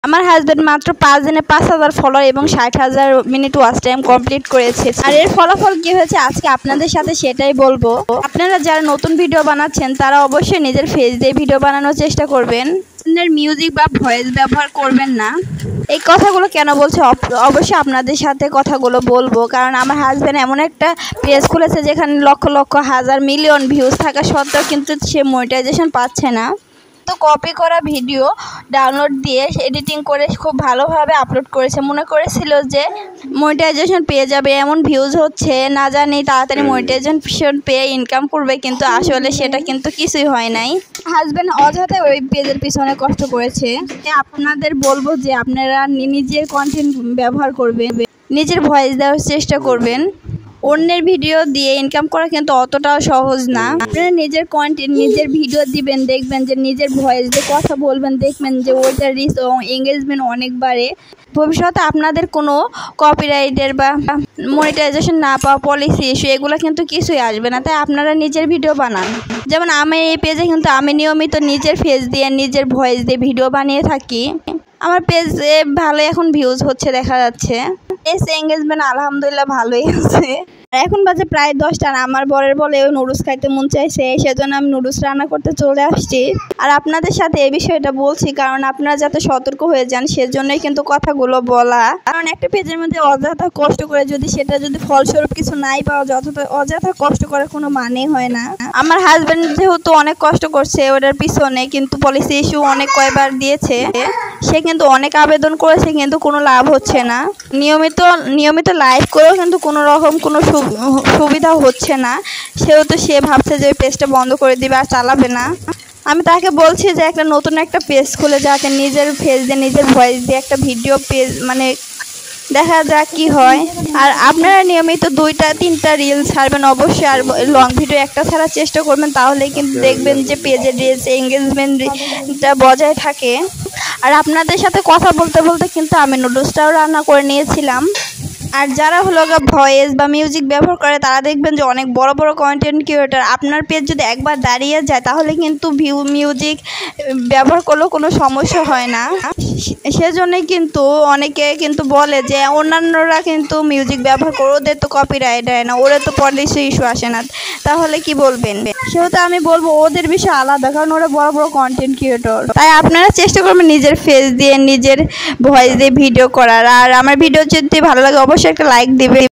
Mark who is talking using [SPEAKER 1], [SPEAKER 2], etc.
[SPEAKER 1] আমার হাজবেন্ড মাত্র 5 দিনে 5000 ফলোয়ার এবং 60,000 মিনিট ওয়াচ টাইম কমপ্লিট করেছে। আর এর ফলাফল কি হয়েছে আজকে আপনাদের সাথে সেটাই বলবো। আপনারা যারা নতুন ভিডিও বানাচ্ছেন তারা অবশ্যই নিজের ফেস দিয়ে ভিডিও বানানোর চেষ্টা করবেন। আপনার মিউজিক বা ভয়েস ব্যবহার করবেন না। এই কথাগুলো কেন বলছে অবশ্যই আপনাদের সাথে কথাগুলো বলবো, কারণ আমার হাজব্যান্ড এমন একটা পেজ খুলেছে যেখানে লক্ষ লক্ষ হাজার মিলিয়ন ভিউজ থাকা সত্ত্বেও কিন্তু সে মনিটাইজেশন পাচ্ছে না। তো কপি করা ভিডিও ডাউনলোড দিয়ে এডিটিং করে খুব ভালোভাবে আপলোড করেছে। মনে করেছিল যে মনিটাইজেশন পেয়ে যাবে, এমন ভিউজ হচ্ছে না জানি তাড়াতাড়ি মনিটাইজেশন পেয়ে ইনকাম করবে, কিন্তু আসলে সেটা কিন্তু কিছুই হয় নাই। হাজব্যান্ড অযথা ওই পেজের পিছনে কষ্ট করেছে। আপনাদের বলবো যে আপনারা নিজের কন্টেন্ট ব্যবহার করবেন, নিজের ভয়েস দেওয়ার চেষ্টা করবেন। অন্যের ভিডিও দিয়ে ইনকাম করা কিন্তু অতটাও সহজ না। আপনারা নিজের কন্টেন্ট নিজের ভিডিও দিবেন, দেখবেন যে নিজের ভয়েস দিয়ে কথা বলবেন, দেখবেন যে ওইটার রিচ এবং এঙ্গেজমেন্ট অনেক বাড়ে। ভবিষ্যতে আপনাদের কোনো কপিরাইটের বা মনিটাইজেশন না পাওয়া পলিসি ইস্যু এগুলো কিন্তু কিছুই আসবে না। তাই আপনারা নিজের ভিডিও বানান। যেমন আমি এই পেজে কিন্তু আমি নিয়মিত নিজের ফেস দিয়ে নিজের ভয়েস দিয়ে ভিডিও বানিয়ে থাকি। আমার পেজে ভালো এখন ভিউজ হচ্ছে দেখা যাচ্ছে। এঙ্গেজমেন্ট আলহামদুলিল্লাহ ভালোই আছে। এখন বাজে প্রায় 10টা। আমার বরের বলে ওই নুডলস খাইতে মন চাইছে, সেজন্য আমি নুডলস রান্না করতে চলে আসছি। আর আপনাদের সাথে এই বিষয়টা বলছি কারণ আপনারা যাতে সতর্ক হয়ে যান সেজন্যই কিন্তু কথাগুলো বলা। কারণ একটা পেজের মধ্যে অযথা কষ্ট করে যদি ফলস্বরূপ কিছু নাই পাওয়া যায়, অযথা কষ্ট করার কোনো মানে হয় না। আমার হাজব্যান্ড যেহেতু অনেক কষ্ট করছে ওটার পিছনে, কিন্তু পলিসি ইস্যু অনেক কয়বার দিয়েছে, সে কিন্তু অনেক আবেদন করেছে কিন্তু কোনো লাভ হচ্ছে না। নিয়মিত লাইভ করেও কিন্তু কোনো রকম কোনো সুবিধা হচ্ছে না। সেহেতু সে ভাবছে যে ওই পেজটা বন্ধ করে দিবে আর চালাবে না। আমি তাকে বলছি যে নতুন একটা পেজ খুলে যাতে নিজের ফেস দিয়ে নিজের ভয়েস দিয়ে একটা ভিডিও পেজ মানে দেখা যাক কি হয়। আর আপনারা নিয়মিত 2-3টা রিল ছাড়বেন অবশ্যই, আর লং ভিডিও একটা ছাড়ার চেষ্টা করবেন, তাহলে কিন্তু দেখবেন যে পেজের রিচ এঙ্গেজমেন্টটা বজায় থাকে। আর আপনাদের সাথে কথা বলতে বলতে কিন্তু আমি নুডলসটাও রান্না করে নিয়েছিলাম। আর যারা হলো ভয়েস বা মিউজিক ব্যবহার করে তারা দেখবেন যে অনেক বড় বড় কন্টেন্ট ক্রিয়েটর। আপনার পেজ যদি একবার দাঁড়িয়ে যায় তাহলে কিন্তু মিউজিক ব্যবহার করলেও কোনো সমস্যা হয় না। সেজন্যই কিন্তু অনেকে কিন্তু বলে যে অন্যান্যরা কিন্তু মিউজিক ব্যবহার করে ওদের তো কপিরাইট হয় না, ওরা তো পলিসি ইস্যু আসে না, তাহলে কি বলবেন? সেহেতু আমি বলবো ওদের বিষয় আলাদা, কারণ ওরা বড় বড় কন্টেন্ট ক্রিয়েটর। তাই আপনারা চেষ্টা করবেন নিজের ফেস দিয়ে নিজের ভয়েস দিয়ে ভিডিও করার। আর আমার ভিডিও যদি ভালো লাগে অবশ্যই একটা লাইক দিবে।